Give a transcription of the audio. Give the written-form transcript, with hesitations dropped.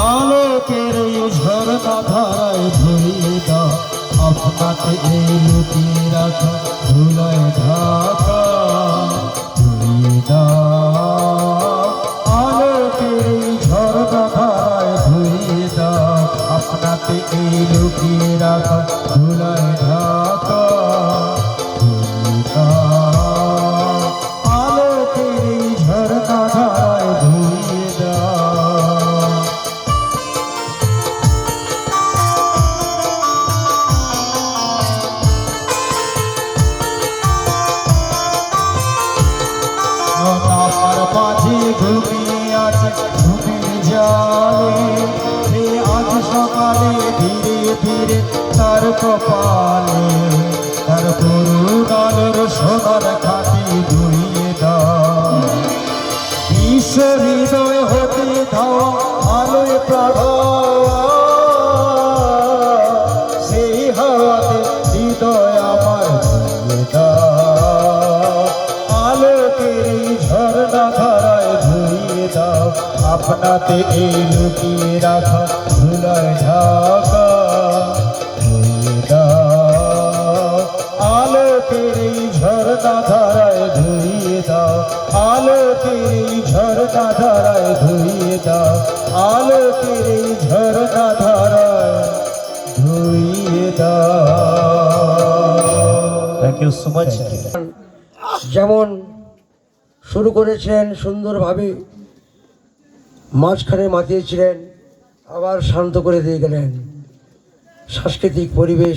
আলোকের এই ঝরনা ধারায় ধুইয়ে দাও আপনাকে এই লুকিয়ে রাখা ধুলায় ঢাকা ধুইয়ে দাও আলোকের এই ঝরনা ধারায় ধুইয়ে দাও আপনাকে এই লুকিয়ে রাখা ধুলায় ঢাকা ধুইয়ে দাও আলোকের এই ঝরনা ধারায় ধুইয়ে দাও। আমার মাঝে ঘুমিয়ে আছে ঘুমের জালে সে আজ সকালে ধীরে ধীরে তার কপালে তার করুণালোর সোনার খাটি ধুইয়ে দাও বিশ্ব হৃদয় হতে দাও আলোয় প্রাভা সেই হাওয়াতে হৃদয় আমার ধুইয়ে দাও আলোকের এই ঝরনা ধারায় ধুইয়ে দাও আপনাতে এই লুকিয়ে রাখা ধুলায় ঢাকা ধুইয়ে দাও আলোকের এই ঝরনা ধারায় ধুইয়ে দাও আলোকের এই ঝরনা ধারায় ধুইয়ে দাও আলোকের এই ঝরনা ধারায় ধুইয়ে দাও। Thank you so much. যেমন শুরু করেছেন সুন্দরভাবে, মাঝখানে মাতিয়েছিলেন, আবার শান্ত করে দিয়ে গেলেন। সাংস্কৃতিক পরিবেশ